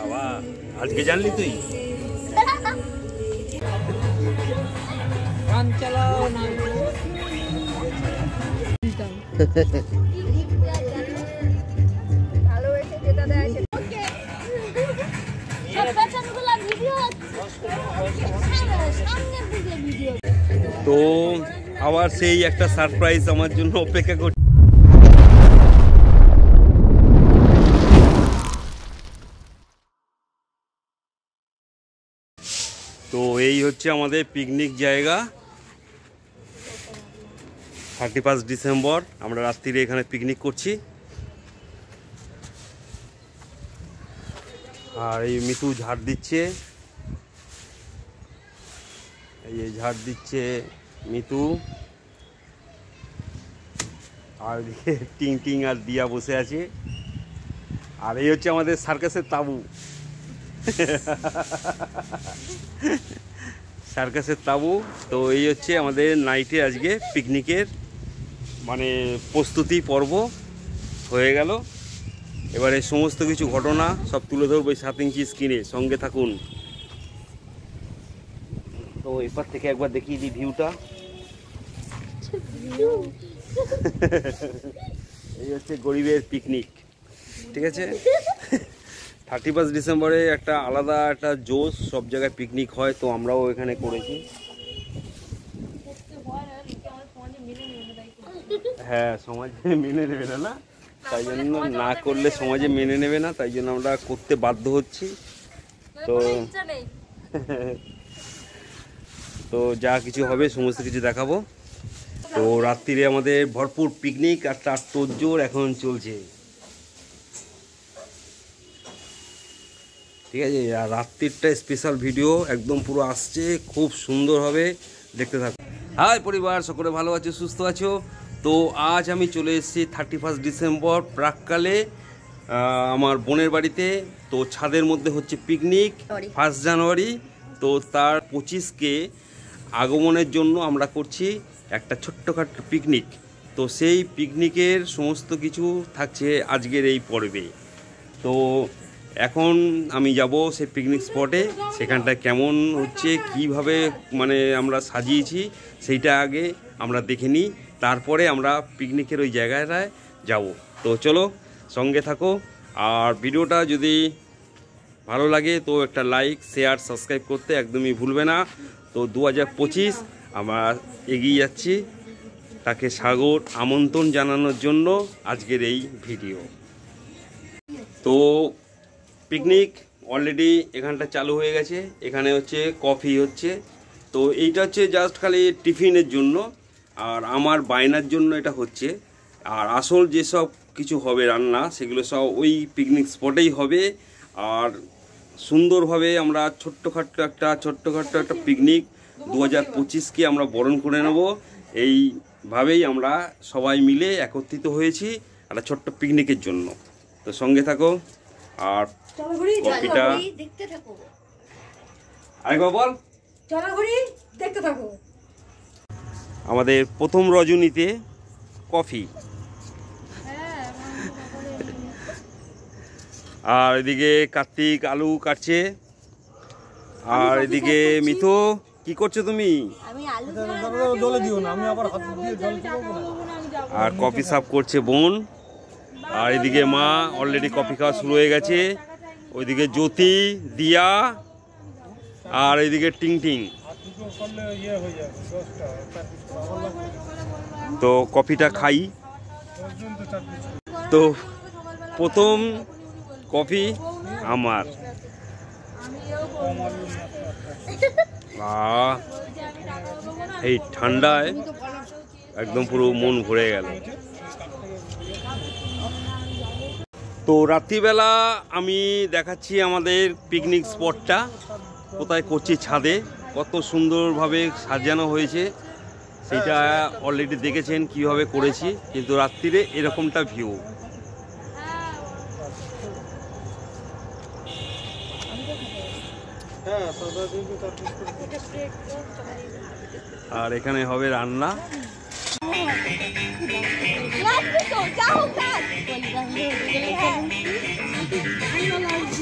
বাবা, আজকে জানলি তুই? গান চালাও না। তো আবার সেই একটা সারপ্রাইজ আমার জন্য অপেক্ষা করছে। তো এই হচ্ছে আমাদের পিকনিক জায়গা। 31 ডিসেম্বর আমরা রাত্রিরে এখানে পিকনিক করছি। আর এই মিতু ঝাড় দিচ্ছে, এই ঝাড় দিচ্ছে মিতু। আর এদিকে টিং টিং আর দিয়া বসে আছে। আর এই হচ্ছে আমাদের সার্কাসের তাঁবু। সার্কাসের তাঁবু। তো এই হচ্ছে আমাদের নাইটে আজকে পিকনিকের মানে প্রস্তুতি পর্ব হয়ে গেল। এবারে সমস্ত কিছু ঘটনা সব তুলে ধরবো 7 ইঞ্চি স্ক্রিনে, সঙ্গে থাকুন। তো এরপর থেকে একবার দেখিয়ে দিই ভিউটা। এই হচ্ছে গরিবের পিকনিক, ঠিক আছে। 31 ডিসেম্বরে একটা আলাদা একটা জোশ, সব জায়গায় পিকনিক হয়, তো আমরাও এখানে করেছি। হ্যাঁ, সমাজে মেনে নেবে না, না তাই জন্য না করলে সমাজে মেনে নেবে না, তাই জন্য আমরা করতে বাধ্য হচ্ছি। তো তো যা কিছু হবে সমস্ত কিছু দেখাবো। তো রাত্রিরে আমাদের ভরপুর পিকনিক আর তার তোড়জোড় এখন চলছে, ঠিক আছে। আর রাত্রিরটা স্পেশাল ভিডিও একদম পুরো আসছে, খুব সুন্দর হবে, দেখতে থাকো। হাই পরিবার, সকলে ভালো আছো, সুস্থ আছো? তো আজ আমি চলে এসেছি 31 ডিসেম্বর প্রাককালে আমার বোনের বাড়িতে। তো ছাদের মধ্যে হচ্ছে পিকনিক 1 জানুয়ারি। তো তার 25কে আগমনের জন্য আমরা করছি একটা ছোট্টখাটো পিকনিক। তো সেই পিকনিকের সমস্ত কিছু থাকছে আজকের এই পর্বে। তো এখন আমি যাব সেই পিকনিক স্পটে, সেখানটা কেমন হচ্ছে, কিভাবে মানে আমরা সাজিয়েছি সেইটা আগে আমরা দেখে নিই, তারপরে আমরা পিকনিকের ওই জায়গাটায় যাব। তো চলো সঙ্গে থাকো। আর ভিডিওটা যদি ভালো লাগে তো একটা লাইক, শেয়ার, সাবস্ক্রাইব করতে একদমই ভুলবে না। তো 2025 আমরা এগিয়ে যাচ্ছি, তাকে স্বাগত আমন্ত্রণ জানানোর জন্য আজকের এই ভিডিও। তো পিকনিক অলরেডি এখানটা চালু হয়ে গেছে, এখানে হচ্ছে কফি হচ্ছে। তো এইটা হচ্ছে জাস্ট খালি টিফিনের জন্য, আর আমার বায়নার জন্য এটা হচ্ছে। আর আসল যেসব কিছু হবে রান্না সেগুলো সব ওই পিকনিক স্পটেই হবে। আর সুন্দরভাবে আমরা ছোট্টখাট্টো একটা পিকনিক 2025কে আমরা বরণ করে নেব। এইভাবেই আমরা সবাই মিলে একত্রিত হয়েছি একটা ছোট্ট পিকনিকের জন্য। তো সঙ্গে থাকো। আর কফিটা আরেকবার বল, দেখতে থাকো। আমাদের প্রথম রজনীতে কফি। আর এদিকে কার্তিক আলু কাটছে। আর এদিকে মিথু, কি করছো তুমি? আর কফি সার্ভ করছে বোন। আর এদিকে মা অলরেডি কফি খাওয়া শুরু হয়ে গেছে। ওইদিকে জ্যোতি, দিয়া, আর এইদিকে টিং টিং। তো কফিটা খাই। তো প্রথম কফি আমার। এই ঠান্ডায় একদম পুরো মন ভরে গেল। তো রাত্রিবেলা আমি দেখাচ্ছি আমাদের পিকনিক স্পটটা কোথায় করছি। ছাদে কত সুন্দরভাবে সাজানো হয়েছে সেটা অলরেডি দেখেছেন কিভাবে করেছি, কিন্তু রাত্রিরে এরকমটা ভিউ। আর এখানে হবে রান্না।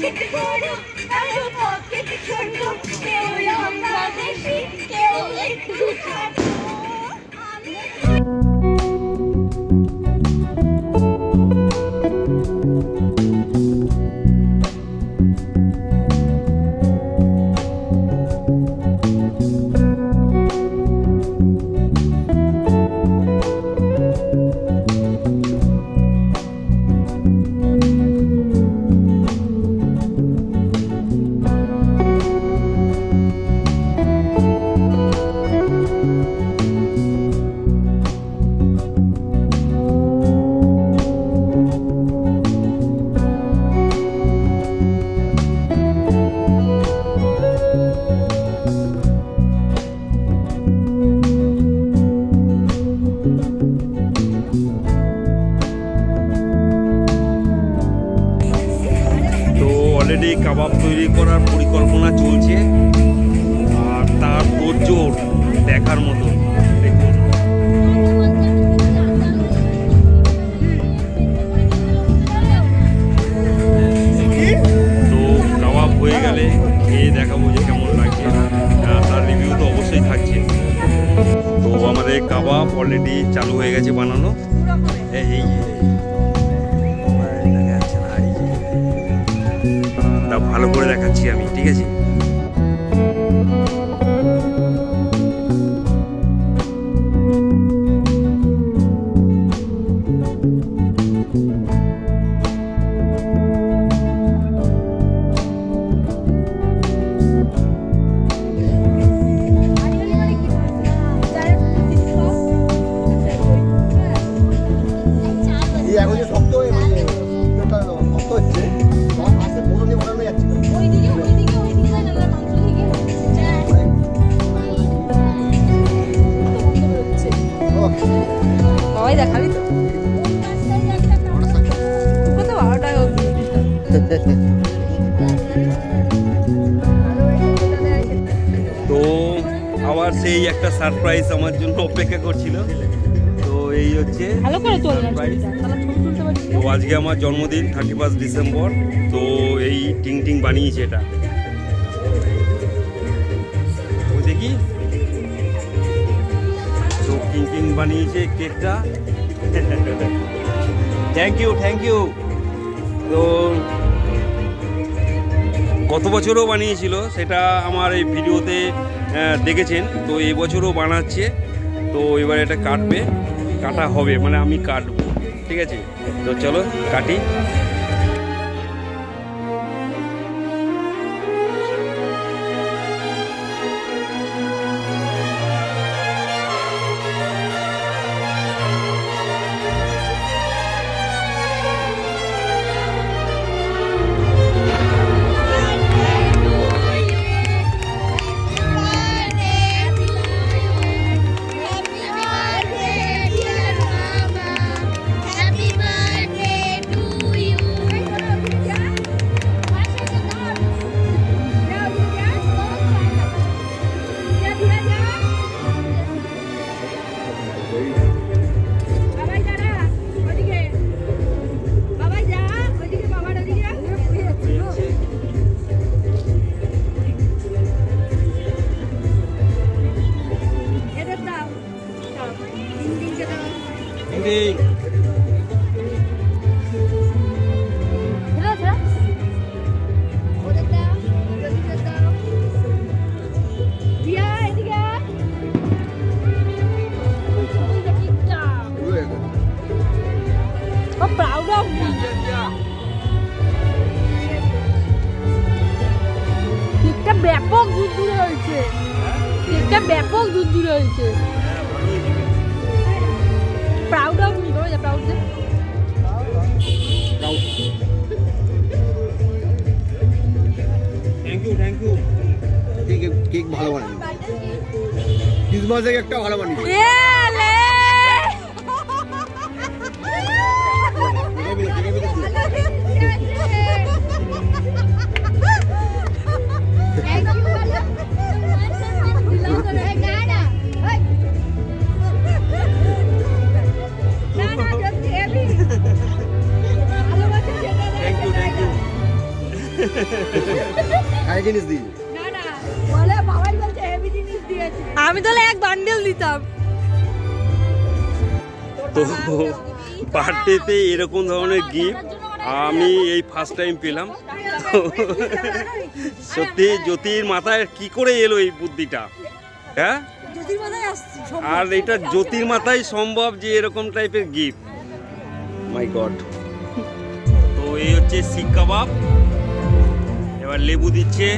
পকেট বড় কারো পকেট ছোট কেউ লম্বা বেশি কেউ একটু ছোট অলরেডি কাবাব তৈরি করার পরিকল্পনা চলছে আর তার তোড়জোড় দেখার মতো। দেখুন তো কাবাব হয়ে গেলে খেয়ে দেখাবো যে কেমন লাগছে, তার রিভিউ তো অবশ্যই থাকছে। তো আমাদের কাবাব অলরেডি চালু হয়ে গেছে বানানো। এই ভালো করে দেখাচ্ছি আমি, ঠিক আছে? তো আবার সেই একটা সারপ্রাইজ আমার জন্য অপেক্ষা করছিল। তো এই হচ্ছে তো আজকে আমার জন্মদিন 31 ডিসেম্বর। তো এই টিং টিং বানিয়েছে এটা, দেখি তো টিং টিং বানিয়েছে কেকটা। Thank you thank you. তো গত বছরও বানিয়েছিল, সেটা আমার এই ভিডিওতে দেখেছেন। তো এই বছরও বানাচ্ছে। তো এবার এটা কাটা হবে, মানে আমি কাটবো, ঠিক আছে? তো চলো কাটি। ব্যাপক দূর দূরে হয়েছে, কেকটা ব্যাপক দূর দূরে হয়েছে। প্রাউড অফ মি, বাবা, প্রাউড দে। Thank you thank you. Cake ভালো বানাই, ক্রিসমাসে একটা ভালো বানাই। খাই জিনিস দিই না না বলে বাবাই বলছে হেভি জিনিস দিয়েছে আমি তাহলে এক বান্ডেল দিতাম তো বার্থডেতে এরকম ধরনের গিফট আমি এই ফার্স্ট টাইম পেলাম। সত্যি জ্যোতির মাথায় কি করে এলো এই বুদ্ধিটা? হ্যাঁ, আর এটা জ্যোতির মাথায় সম্ভব যে এরকম টাইপের গিফট। মাই গড। তো এই হচ্ছে শিক কাবাব, এবার লেবু দিচ্ছে,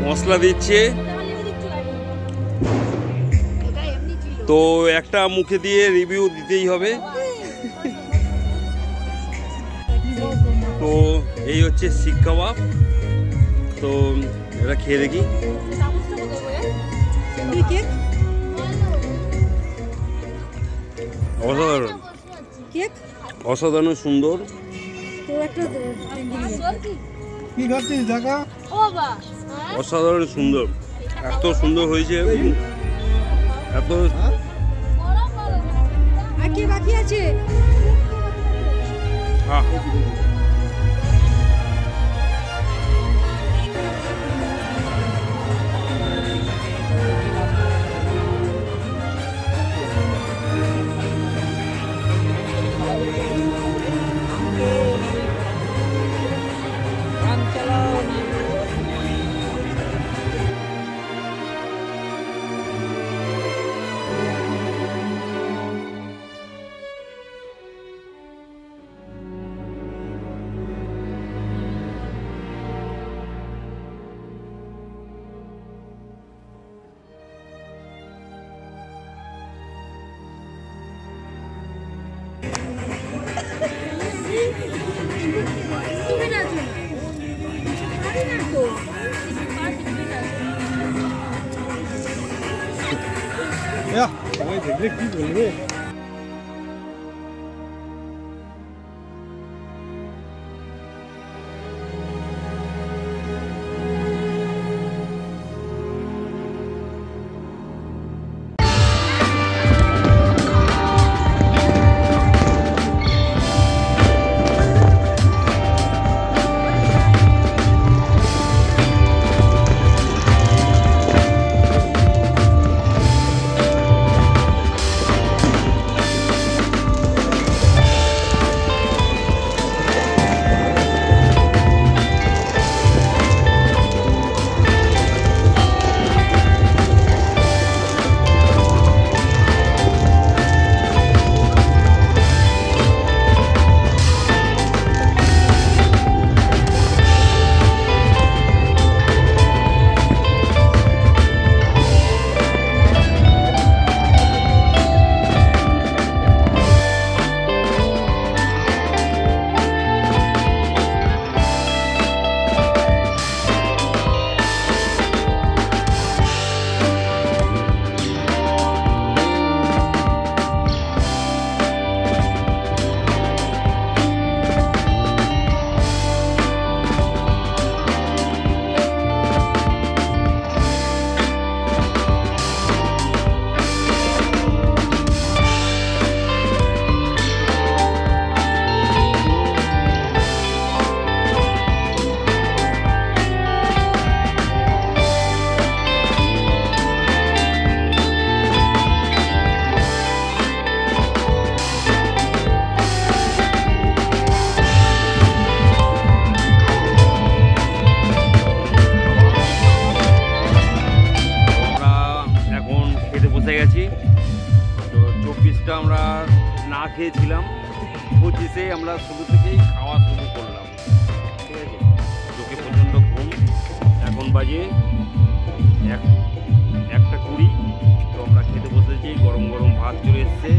মশলা দিচ্ছে। তো একটা মুখে দিয়ে রিভিউ দিতেই হবে। তো এই হচ্ছে শিক কাবাব। তো এটা খেয়ে দেখি। অসাধারণ, অসাধারণ সুন্দর। অসাধারণ সুন্দর, এত সুন্দর হয়েছে, এত বাকি আছে। দেখলে কি বলবে? আমরা না খেয়েছিলাম, 25-এ আমরা শুরু থেকেই খাওয়া শুরু করলাম। ঠিক আছে, চোখে প্রচণ্ড ঘুম। এখন বাজে 1:20। তো আমরা খেতে বসেছি, গরম গরম ভাত চলে এসছে।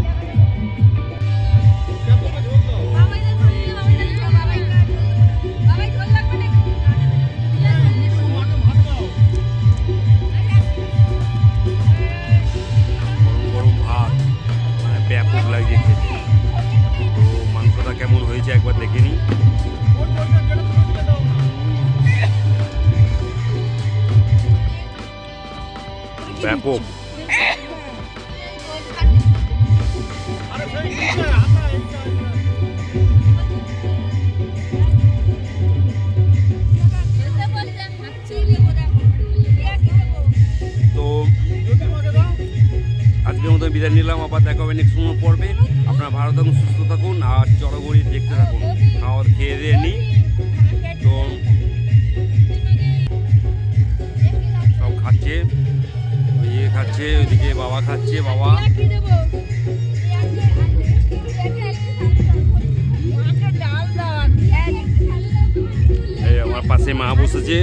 ব্যাপক লাগছে খেতে। তো মাংসটা কেমন হয়েছে একবার দেখে নিই। ব্যাপক। বিদায় নিলাম, আবার দেখা হবে নেক্সট কোনো পর্বে। আপনারা ভালো থাকুন, সুস্থ থাকুন, আর চড়গড়ি দেখতে থাকুন। খাওয়া খেয়ে দিয়ে নিই, তো সব খাচ্ছে, ইয়ে খাচ্ছে, ওইদিকে বাবা খাচ্ছে, বাবা এই আমার পাশে মা বসেছে।